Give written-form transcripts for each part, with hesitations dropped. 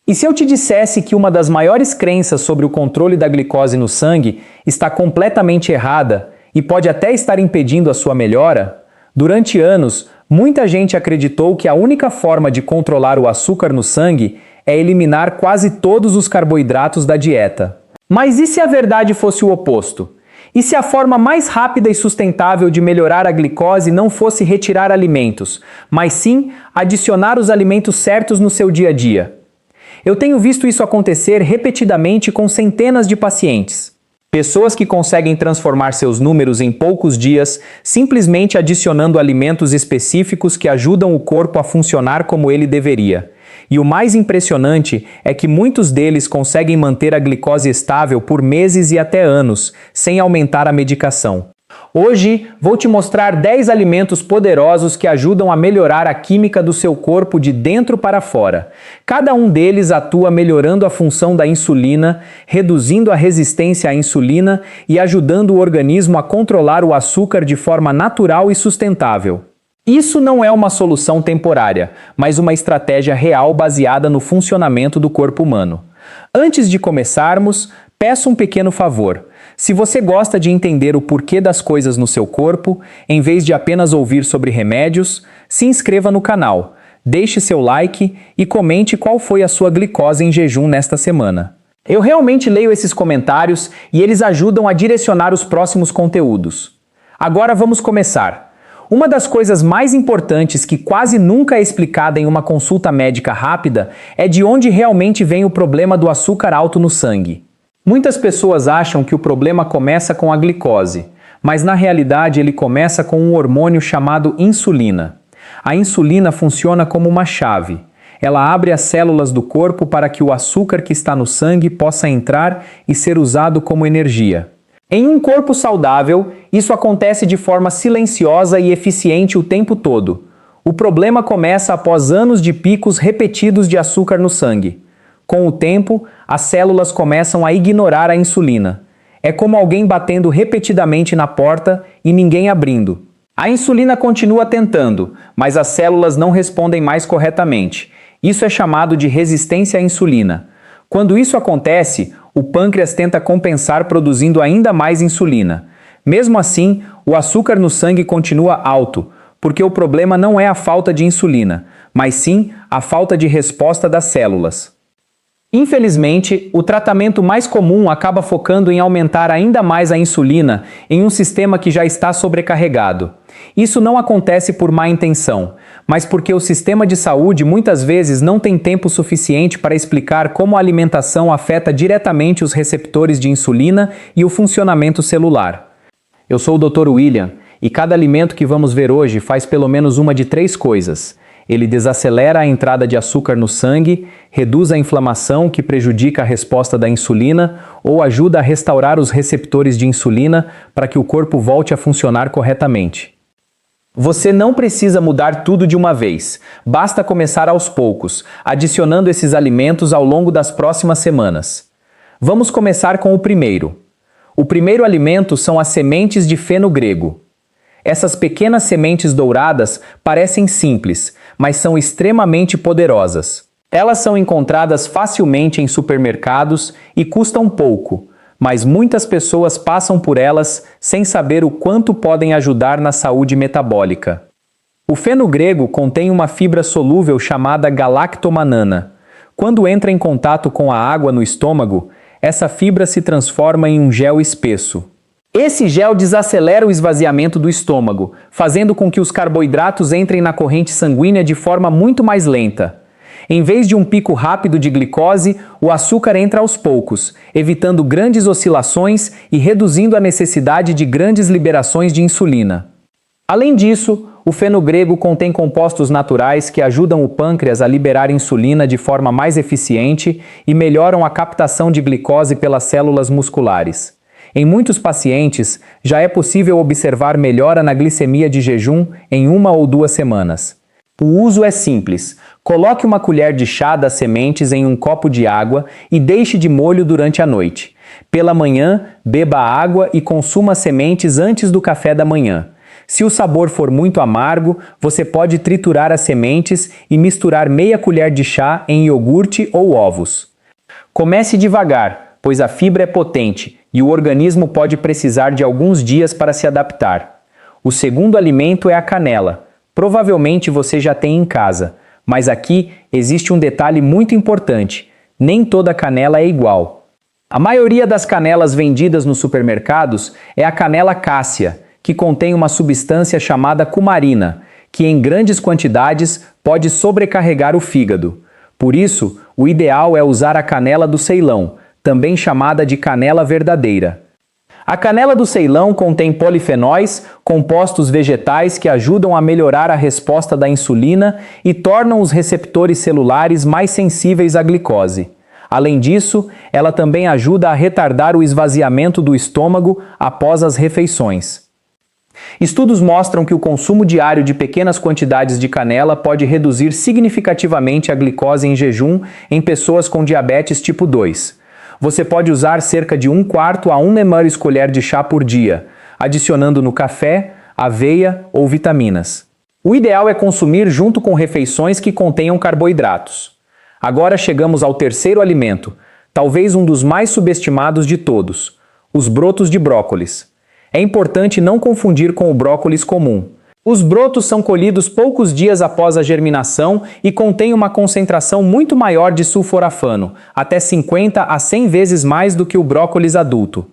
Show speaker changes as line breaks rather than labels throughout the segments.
E se eu te dissesse que uma das maiores crenças sobre o controle da glicose no sangue está completamente errada e pode até estar impedindo a sua melhora? Durante anos, muita gente acreditou que a única forma de controlar o açúcar no sangue é eliminar quase todos os carboidratos da dieta. Mas e se a verdade fosse o oposto? E se a forma mais rápida e sustentável de melhorar a glicose não fosse retirar alimentos, mas sim adicionar os alimentos certos no seu dia a dia? Eu tenho visto isso acontecer repetidamente com centenas de pacientes. Pessoas que conseguem transformar seus números em poucos dias simplesmente adicionando alimentos específicos que ajudam o corpo a funcionar como ele deveria. E o mais impressionante é que muitos deles conseguem manter a glicose estável por meses e até anos, sem aumentar a medicação. Hoje, vou te mostrar 10 alimentos poderosos que ajudam a melhorar a química do seu corpo de dentro para fora. Cada um deles atua melhorando a função da insulina, reduzindo a resistência à insulina e ajudando o organismo a controlar o açúcar de forma natural e sustentável. Isso não é uma solução temporária, mas uma estratégia real baseada no funcionamento do corpo humano. Antes de começarmos, peço um pequeno favor. Se você gosta de entender o porquê das coisas no seu corpo, em vez de apenas ouvir sobre remédios, se inscreva no canal, deixe seu like e comente qual foi a sua glicose em jejum nesta semana. Eu realmente leio esses comentários e eles ajudam a direcionar os próximos conteúdos. Agora vamos começar. Uma das coisas mais importantes que quase nunca é explicada em uma consulta médica rápida é de onde realmente vem o problema do açúcar alto no sangue. Muitas pessoas acham que o problema começa com a glicose, mas na realidade ele começa com um hormônio chamado insulina. A insulina funciona como uma chave. Ela abre as células do corpo para que o açúcar que está no sangue possa entrar e ser usado como energia. Em um corpo saudável, isso acontece de forma silenciosa e eficiente o tempo todo. O problema começa após anos de picos repetidos de açúcar no sangue. Com o tempo, as células começam a ignorar a insulina. É como alguém batendo repetidamente na porta e ninguém abrindo. A insulina continua tentando, mas as células não respondem mais corretamente. Isso é chamado de resistência à insulina. Quando isso acontece, o pâncreas tenta compensar produzindo ainda mais insulina. Mesmo assim, o açúcar no sangue continua alto, porque o problema não é a falta de insulina, mas sim a falta de resposta das células. Infelizmente, o tratamento mais comum acaba focando em aumentar ainda mais a insulina em um sistema que já está sobrecarregado. Isso não acontece por má intenção, mas porque o sistema de saúde muitas vezes não tem tempo suficiente para explicar como a alimentação afeta diretamente os receptores de insulina e o funcionamento celular. Eu sou o Dr. William, e cada alimento que vamos ver hoje faz pelo menos uma de 3 coisas. Ele desacelera a entrada de açúcar no sangue, reduz a inflamação que prejudica a resposta da insulina ou ajuda a restaurar os receptores de insulina para que o corpo volte a funcionar corretamente. Você não precisa mudar tudo de uma vez, basta começar aos poucos, adicionando esses alimentos ao longo das próximas semanas. Vamos começar com o primeiro. O primeiro alimento são as sementes de feno grego. Essas pequenas sementes douradas parecem simples, mas são extremamente poderosas. Elas são encontradas facilmente em supermercados e custam pouco, mas muitas pessoas passam por elas sem saber o quanto podem ajudar na saúde metabólica. O feno grego contém uma fibra solúvel chamada galactomanana. Quando entra em contato com a água no estômago, essa fibra se transforma em um gel espesso. Esse gel desacelera o esvaziamento do estômago, fazendo com que os carboidratos entrem na corrente sanguínea de forma muito mais lenta. Em vez de um pico rápido de glicose, o açúcar entra aos poucos, evitando grandes oscilações e reduzindo a necessidade de grandes liberações de insulina. Além disso, o feno grego contém compostos naturais que ajudam o pâncreas a liberar insulina de forma mais eficiente e melhoram a captação de glicose pelas células musculares. Em muitos pacientes, já é possível observar melhora na glicemia de jejum em 1 ou 2 semanas. O uso é simples. Coloque uma colher de chá das sementes em um copo de água e deixe de molho durante a noite. Pela manhã, beba a água e consuma as sementes antes do café da manhã. Se o sabor for muito amargo, você pode triturar as sementes e misturar meia colher de chá em iogurte ou ovos. Comece devagar, pois a fibra é potente e o organismo pode precisar de alguns dias para se adaptar. O segundo alimento é a canela. Provavelmente você já tem em casa, mas aqui existe um detalhe muito importante: nem toda canela é igual. A maioria das canelas vendidas nos supermercados é a canela cássia, que contém uma substância chamada cumarina, que em grandes quantidades pode sobrecarregar o fígado. Por isso, o ideal é usar a canela do Ceilão, também chamada de canela verdadeira. A canela do Ceilão contém polifenóis, compostos vegetais que ajudam a melhorar a resposta da insulina e tornam os receptores celulares mais sensíveis à glicose. Além disso, ela também ajuda a retardar o esvaziamento do estômago após as refeições. Estudos mostram que o consumo diário de pequenas quantidades de canela pode reduzir significativamente a glicose em jejum em pessoas com diabetes tipo 2. Você pode usar cerca de 1/4 a 1 colher de chá por dia, adicionando no café, aveia ou vitaminas. O ideal é consumir junto com refeições que contenham carboidratos. Agora chegamos ao terceiro alimento, talvez um dos mais subestimados de todos: os brotos de brócolis. É importante não confundir com o brócolis comum. Os brotos são colhidos poucos dias após a germinação e contêm uma concentração muito maior de sulforafano, até 50 a 100 vezes mais do que o brócolis adulto.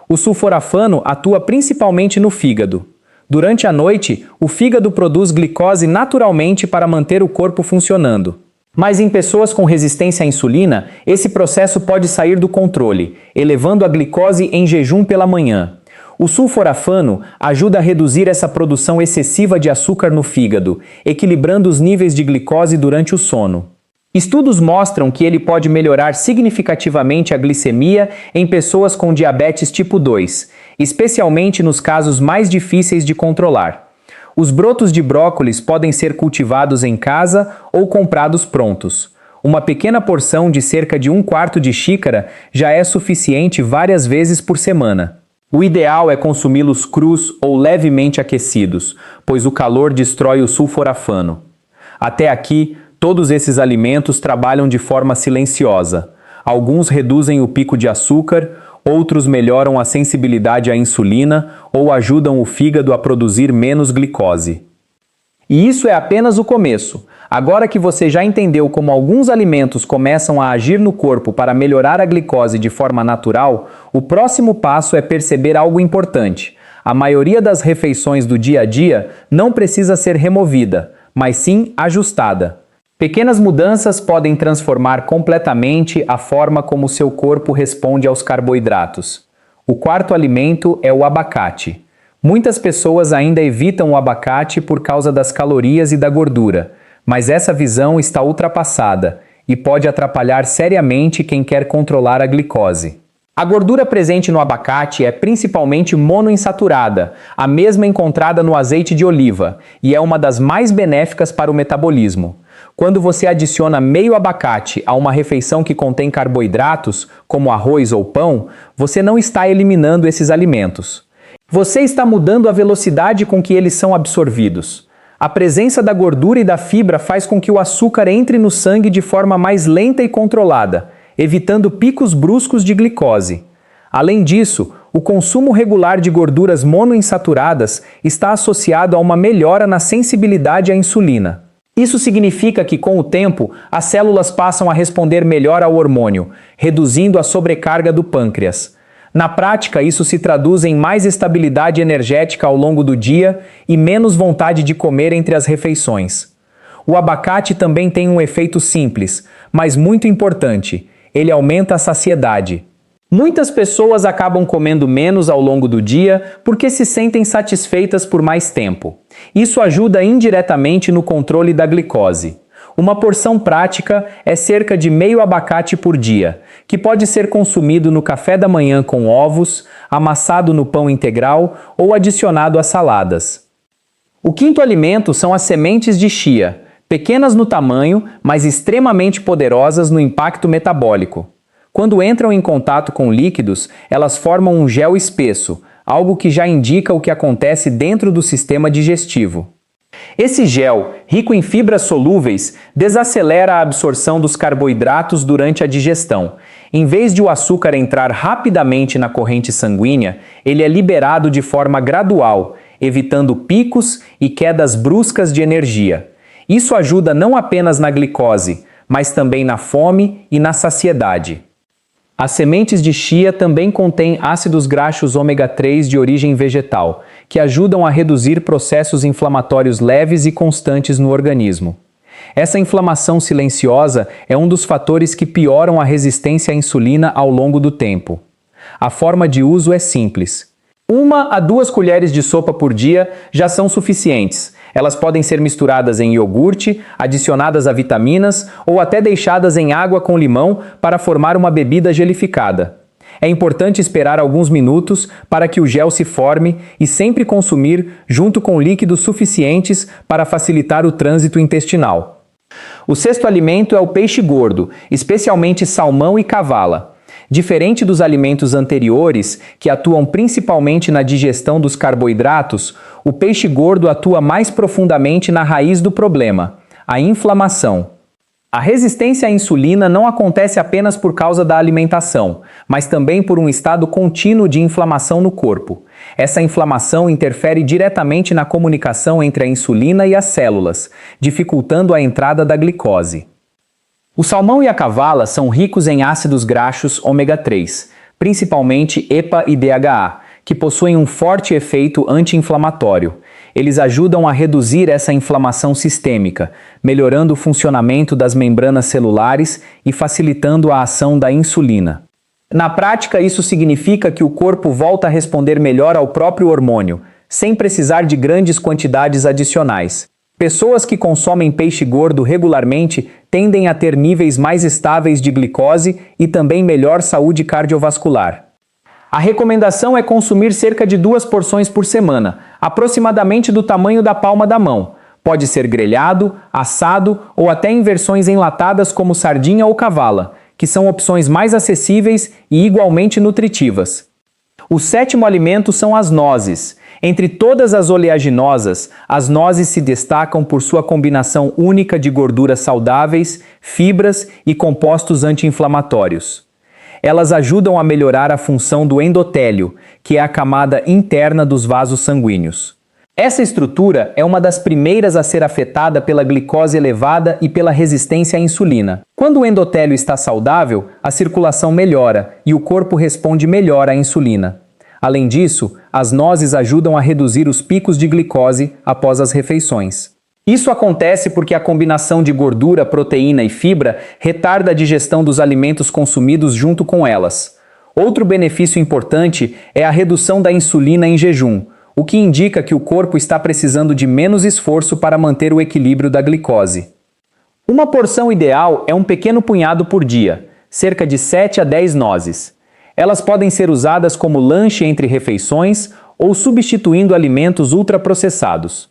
O sulforafano atua principalmente no fígado. Durante a noite, o fígado produz glicose naturalmente para manter o corpo funcionando. Mas em pessoas com resistência à insulina, esse processo pode sair do controle, elevando a glicose em jejum pela manhã. O sulforafano ajuda a reduzir essa produção excessiva de açúcar no fígado, equilibrando os níveis de glicose durante o sono. Estudos mostram que ele pode melhorar significativamente a glicemia em pessoas com diabetes tipo 2, especialmente nos casos mais difíceis de controlar. Os brotos de brócolis podem ser cultivados em casa ou comprados prontos. Uma pequena porção de cerca de 1/4 de xícara já é suficiente várias vezes por semana. O ideal é consumi-los crus ou levemente aquecidos, pois o calor destrói o sulforafano. Até aqui, todos esses alimentos trabalham de forma silenciosa. Alguns reduzem o pico de açúcar, outros melhoram a sensibilidade à insulina ou ajudam o fígado a produzir menos glicose. E isso é apenas o começo. Agora que você já entendeu como alguns alimentos começam a agir no corpo para melhorar a glicose de forma natural, o próximo passo é perceber algo importante. A maioria das refeições do dia a dia não precisa ser removida, mas sim ajustada. Pequenas mudanças podem transformar completamente a forma como seu corpo responde aos carboidratos. O quarto alimento é o abacate. Muitas pessoas ainda evitam o abacate por causa das calorias e da gordura, mas essa visão está ultrapassada e pode atrapalhar seriamente quem quer controlar a glicose. A gordura presente no abacate é principalmente monoinsaturada, a mesma encontrada no azeite de oliva, e é uma das mais benéficas para o metabolismo. Quando você adiciona meio abacate a uma refeição que contém carboidratos, como arroz ou pão, você não está eliminando esses alimentos. Você está mudando a velocidade com que eles são absorvidos. A presença da gordura e da fibra faz com que o açúcar entre no sangue de forma mais lenta e controlada, evitando picos bruscos de glicose. Além disso, o consumo regular de gorduras monoinsaturadas está associado a uma melhora na sensibilidade à insulina. Isso significa que, com o tempo, as células passam a responder melhor ao hormônio, reduzindo a sobrecarga do pâncreas. Na prática, isso se traduz em mais estabilidade energética ao longo do dia e menos vontade de comer entre as refeições. O abacate também tem um efeito simples, mas muito importante: ele aumenta a saciedade. Muitas pessoas acabam comendo menos ao longo do dia porque se sentem satisfeitas por mais tempo. Isso ajuda indiretamente no controle da glicose. Uma porção prática é cerca de meio abacate por dia, que pode ser consumido no café da manhã com ovos, amassado no pão integral ou adicionado a saladas. O quinto alimento são as sementes de chia, pequenas no tamanho, mas extremamente poderosas no impacto metabólico. Quando entram em contato com líquidos, elas formam um gel espesso, algo que já indica o que acontece dentro do sistema digestivo. Esse gel, rico em fibras solúveis, desacelera a absorção dos carboidratos durante a digestão. Em vez de o açúcar entrar rapidamente na corrente sanguínea, ele é liberado de forma gradual, evitando picos e quedas bruscas de energia. Isso ajuda não apenas na glicose, mas também na fome e na saciedade. As sementes de chia também contêm ácidos graxos ômega 3 de origem vegetal, que ajudam a reduzir processos inflamatórios leves e constantes no organismo. Essa inflamação silenciosa é um dos fatores que pioram a resistência à insulina ao longo do tempo. A forma de uso é simples. 1 a 2 colheres de sopa por dia já são suficientes. Elas podem ser misturadas em iogurte, adicionadas a vitaminas ou até deixadas em água com limão para formar uma bebida gelificada. É importante esperar alguns minutos para que o gel se forme e sempre consumir junto com líquidos suficientes para facilitar o trânsito intestinal. O sexto alimento é o peixe gordo, especialmente salmão e cavala. Diferente dos alimentos anteriores, que atuam principalmente na digestão dos carboidratos, o peixe gordo atua mais profundamente na raiz do problema, a inflamação. A resistência à insulina não acontece apenas por causa da alimentação, mas também por um estado contínuo de inflamação no corpo. Essa inflamação interfere diretamente na comunicação entre a insulina e as células, dificultando a entrada da glicose. O salmão e a cavala são ricos em ácidos graxos ômega 3, principalmente EPA e DHA, que possuem um forte efeito anti-inflamatório. Eles ajudam a reduzir essa inflamação sistêmica, melhorando o funcionamento das membranas celulares e facilitando a ação da insulina. Na prática, isso significa que o corpo volta a responder melhor ao próprio hormônio, sem precisar de grandes quantidades adicionais. Pessoas que consomem peixe gordo regularmente tendem a ter níveis mais estáveis de glicose e também melhor saúde cardiovascular. A recomendação é consumir cerca de 2 porções por semana, aproximadamente do tamanho da palma da mão. Pode ser grelhado, assado ou até em versões enlatadas como sardinha ou cavala, que são opções mais acessíveis e igualmente nutritivas. O sétimo alimento são as nozes. Entre todas as oleaginosas, as nozes se destacam por sua combinação única de gorduras saudáveis, fibras e compostos anti-inflamatórios. Elas ajudam a melhorar a função do endotélio, que é a camada interna dos vasos sanguíneos. Essa estrutura é uma das primeiras a ser afetada pela glicose elevada e pela resistência à insulina. Quando o endotélio está saudável, a circulação melhora e o corpo responde melhor à insulina. Além disso, as nozes ajudam a reduzir os picos de glicose após as refeições. Isso acontece porque a combinação de gordura, proteína e fibra retarda a digestão dos alimentos consumidos junto com elas. Outro benefício importante é a redução da insulina em jejum, o que indica que o corpo está precisando de menos esforço para manter o equilíbrio da glicose. Uma porção ideal é um pequeno punhado por dia, cerca de 7 a 10 nozes. Elas podem ser usadas como lanche entre refeições ou substituindo alimentos ultraprocessados.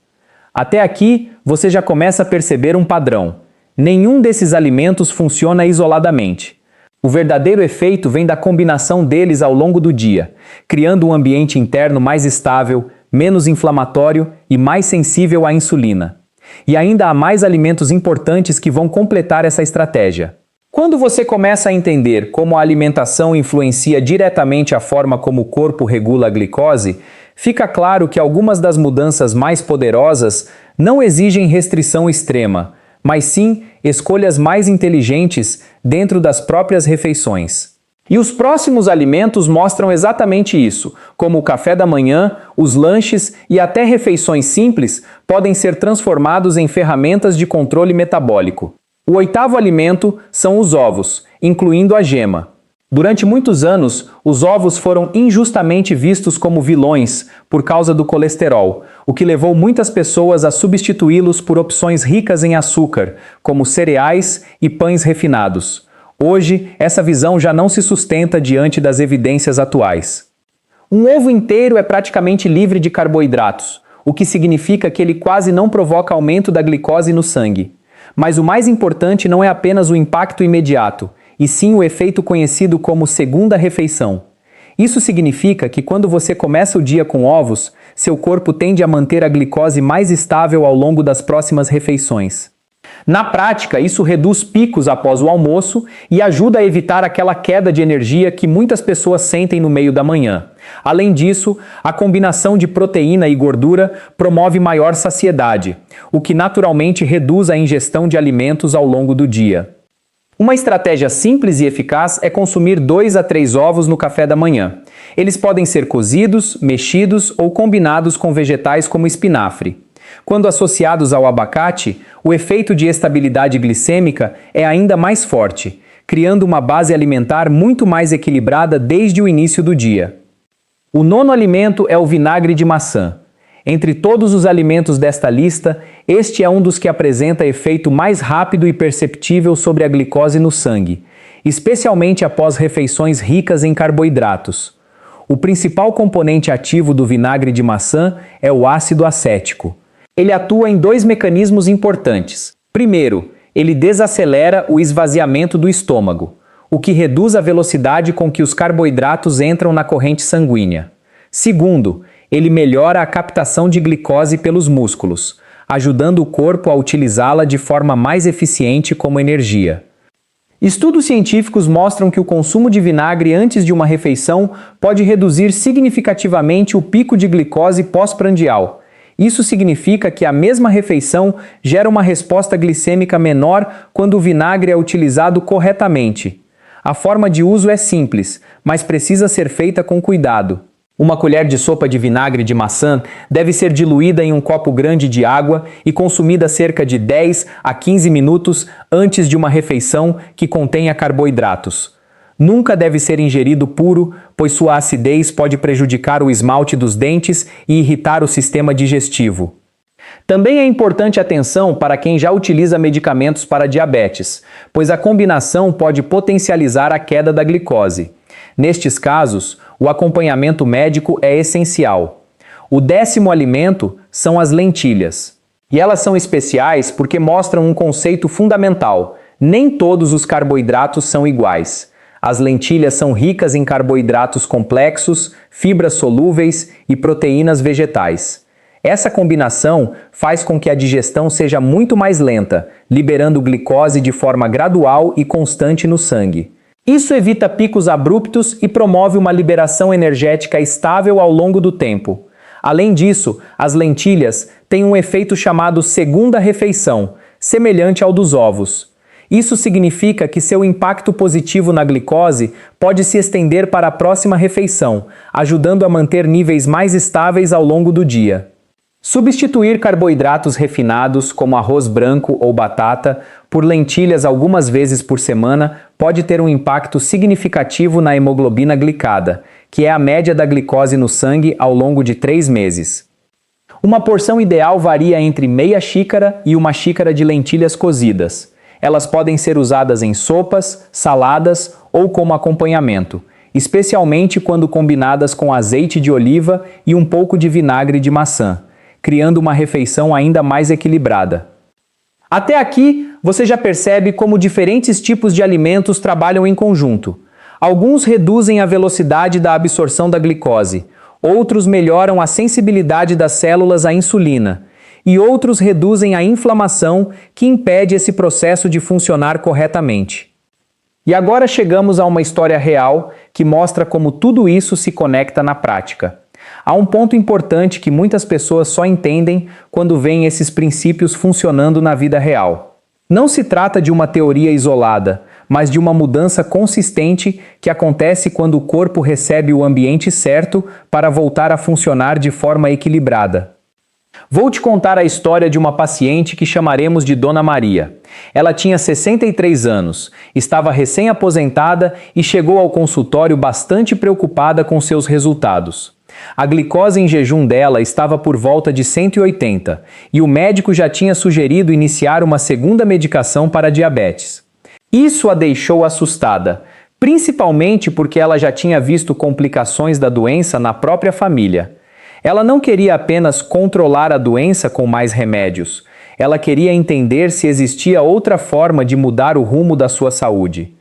Até aqui, você já começa a perceber um padrão. Nenhum desses alimentos funciona isoladamente. O verdadeiro efeito vem da combinação deles ao longo do dia, criando um ambiente interno mais estável, menos inflamatório e mais sensível à insulina. E ainda há mais alimentos importantes que vão completar essa estratégia. Quando você começa a entender como a alimentação influencia diretamente a forma como o corpo regula a glicose, fica claro que algumas das mudanças mais poderosas não exigem restrição extrema, mas sim escolhas mais inteligentes dentro das próprias refeições. E os próximos alimentos mostram exatamente isso, como o café da manhã, os lanches e até refeições simples podem ser transformados em ferramentas de controle metabólico. O oitavo alimento são os ovos, incluindo a gema. Durante muitos anos, os ovos foram injustamente vistos como vilões por causa do colesterol, o que levou muitas pessoas a substituí-los por opções ricas em açúcar, como cereais e pães refinados. Hoje, essa visão já não se sustenta diante das evidências atuais. Um ovo inteiro é praticamente livre de carboidratos, o que significa que ele quase não provoca aumento da glicose no sangue. Mas o mais importante não é apenas o impacto imediato, e sim o efeito conhecido como segunda refeição. Isso significa que quando você começa o dia com ovos, seu corpo tende a manter a glicose mais estável ao longo das próximas refeições. Na prática, isso reduz picos após o almoço e ajuda a evitar aquela queda de energia que muitas pessoas sentem no meio da manhã. Além disso, a combinação de proteína e gordura promove maior saciedade, o que naturalmente reduz a ingestão de alimentos ao longo do dia. Uma estratégia simples e eficaz é consumir 2 a 3 ovos no café da manhã. Eles podem ser cozidos, mexidos ou combinados com vegetais como espinafre. Quando associados ao abacate, o efeito de estabilidade glicêmica é ainda mais forte, criando uma base alimentar muito mais equilibrada desde o início do dia. O nono alimento é o vinagre de maçã. Entre todos os alimentos desta lista, este é um dos que apresenta efeito mais rápido e perceptível sobre a glicose no sangue, especialmente após refeições ricas em carboidratos. O principal componente ativo do vinagre de maçã é o ácido acético. Ele atua em 2 mecanismos importantes. Primeiro, ele desacelera o esvaziamento do estômago, o que reduz a velocidade com que os carboidratos entram na corrente sanguínea. Segundo, ele melhora a captação de glicose pelos músculos, ajudando o corpo a utilizá-la de forma mais eficiente como energia. Estudos científicos mostram que o consumo de vinagre antes de uma refeição pode reduzir significativamente o pico de glicose pós-prandial. Isso significa que a mesma refeição gera uma resposta glicêmica menor quando o vinagre é utilizado corretamente. A forma de uso é simples, mas precisa ser feita com cuidado. Uma colher de sopa de vinagre de maçã deve ser diluída em um copo grande de água e consumida cerca de 10 a 15 minutos antes de uma refeição que contenha carboidratos. Nunca deve ser ingerido puro, pois sua acidez pode prejudicar o esmalte dos dentes e irritar o sistema digestivo. Também é importante atenção para quem já utiliza medicamentos para diabetes, pois a combinação pode potencializar a queda da glicose. Nestes casos, o acompanhamento médico é essencial. O 10º alimento são as lentilhas. E elas são especiais porque mostram um conceito fundamental: nem todos os carboidratos são iguais. As lentilhas são ricas em carboidratos complexos, fibras solúveis e proteínas vegetais. Essa combinação faz com que a digestão seja muito mais lenta, liberando glicose de forma gradual e constante no sangue. Isso evita picos abruptos e promove uma liberação energética estável ao longo do tempo. Além disso, as lentilhas têm um efeito chamado segunda refeição, semelhante ao dos ovos. Isso significa que seu impacto positivo na glicose pode se estender para a próxima refeição, ajudando a manter níveis mais estáveis ao longo do dia. Substituir carboidratos refinados, como arroz branco ou batata, por lentilhas algumas vezes por semana pode ter um impacto significativo na hemoglobina glicada, que é a média da glicose no sangue ao longo de 3 meses. Uma porção ideal varia entre meia xícara e 1 xícara de lentilhas cozidas. Elas podem ser usadas em sopas, saladas ou como acompanhamento, especialmente quando combinadas com azeite de oliva e um pouco de vinagre de maçã, criando uma refeição ainda mais equilibrada. Até aqui, você já percebe como diferentes tipos de alimentos trabalham em conjunto. Alguns reduzem a velocidade da absorção da glicose, outros melhoram a sensibilidade das células à insulina, e outros reduzem a inflamação que impede esse processo de funcionar corretamente. E agora chegamos a uma história real que mostra como tudo isso se conecta na prática. Há um ponto importante que muitas pessoas só entendem quando veem esses princípios funcionando na vida real. Não se trata de uma teoria isolada, mas de uma mudança consistente que acontece quando o corpo recebe o ambiente certo para voltar a funcionar de forma equilibrada. Vou te contar a história de uma paciente que chamaremos de Dona Maria. Ela tinha 63 anos, estava recém-aposentada e chegou ao consultório bastante preocupada com seus resultados. A glicose em jejum dela estava por volta de 180 e o médico já tinha sugerido iniciar uma segunda medicação para diabetes. Isso a deixou assustada, principalmente porque ela já tinha visto complicações da doença na própria família. Ela não queria apenas controlar a doença com mais remédios. Ela queria entender se existia outra forma de mudar o rumo da sua saúde.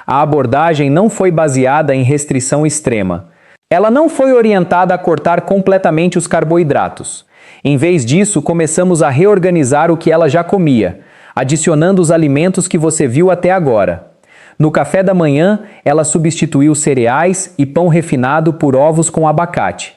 A abordagem não foi baseada em restrição extrema, Ela não foi orientada a cortar completamente os carboidratos. Em vez disso, começamos a reorganizar o que ela já comia, adicionando os alimentos que você viu até agora. No café da manhã, ela substituiu cereais e pão refinado por ovos com abacate.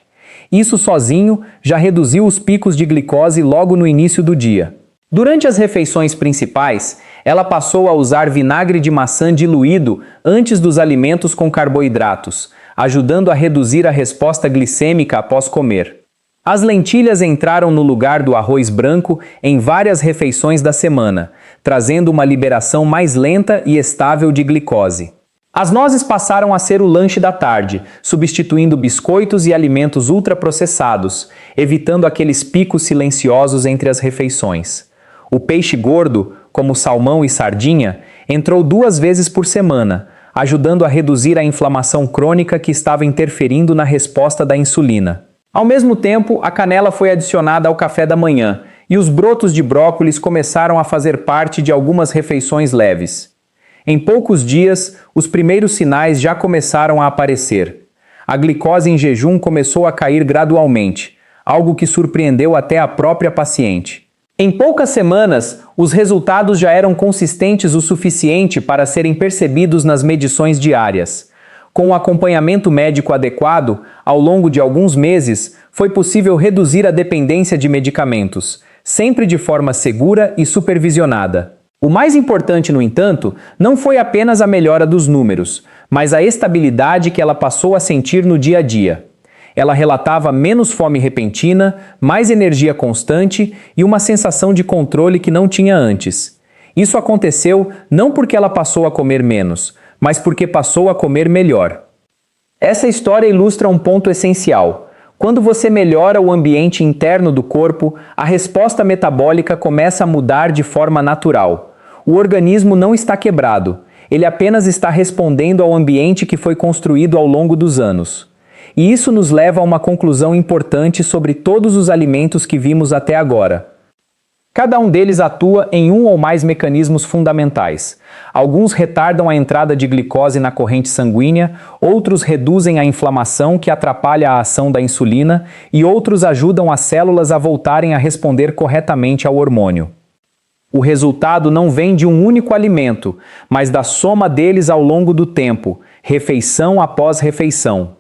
Isso sozinho já reduziu os picos de glicose logo no início do dia. Durante as refeições principais, ela passou a usar vinagre de maçã diluído antes dos alimentos com carboidratos, ajudando a reduzir a resposta glicêmica após comer. As lentilhas entraram no lugar do arroz branco em várias refeições da semana, trazendo uma liberação mais lenta e estável de glicose. As nozes passaram a ser o lanche da tarde, substituindo biscoitos e alimentos ultraprocessados, evitando aqueles picos silenciosos entre as refeições. O peixe gordo, como salmão e sardinha, entrou 2 vezes por semana, ajudando a reduzir a inflamação crônica que estava interferindo na resposta da insulina. Ao mesmo tempo, a canela foi adicionada ao café da manhã e os brotos de brócolis começaram a fazer parte de algumas refeições leves. Em poucos dias, os primeiros sinais já começaram a aparecer. A glicose em jejum começou a cair gradualmente, algo que surpreendeu até a própria paciente. Em poucas semanas, os resultados já eram consistentes o suficiente para serem percebidos nas medições diárias. Com o acompanhamento médico adequado, ao longo de alguns meses, foi possível reduzir a dependência de medicamentos, sempre de forma segura e supervisionada. O mais importante, no entanto, não foi apenas a melhora dos números, mas a estabilidade que ela passou a sentir no dia a dia. Ela relatava menos fome repentina, mais energia constante e uma sensação de controle que não tinha antes. Isso aconteceu não porque ela passou a comer menos, mas porque passou a comer melhor. Essa história ilustra um ponto essencial. Quando você melhora o ambiente interno do corpo, a resposta metabólica começa a mudar de forma natural. O organismo não está quebrado, ele apenas está respondendo ao ambiente que foi construído ao longo dos anos. E isso nos leva a uma conclusão importante sobre todos os alimentos que vimos até agora. Cada um deles atua em um ou mais mecanismos fundamentais. Alguns retardam a entrada de glicose na corrente sanguínea, outros reduzem a inflamação que atrapalha a ação da insulina e outros ajudam as células a voltarem a responder corretamente ao hormônio. O resultado não vem de um único alimento, mas da soma deles ao longo do tempo, refeição após refeição.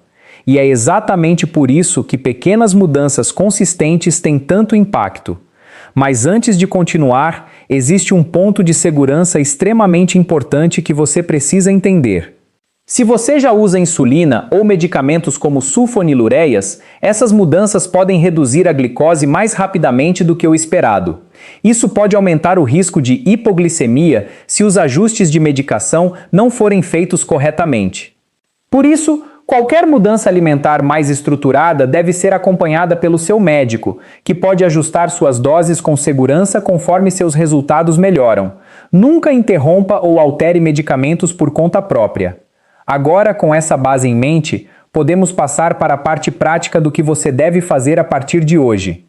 E é exatamente por isso que pequenas mudanças consistentes têm tanto impacto. Mas antes de continuar, existe um ponto de segurança extremamente importante que você precisa entender. Se você já usa insulina ou medicamentos como sulfonilureias, essas mudanças podem reduzir a glicose mais rapidamente do que o esperado. Isso pode aumentar o risco de hipoglicemia se os ajustes de medicação não forem feitos corretamente. Por isso, qualquer mudança alimentar mais estruturada deve ser acompanhada pelo seu médico, que pode ajustar suas doses com segurança conforme seus resultados melhoram. Nunca interrompa ou altere medicamentos por conta própria. Agora, com essa base em mente, podemos passar para a parte prática do que você deve fazer a partir de hoje.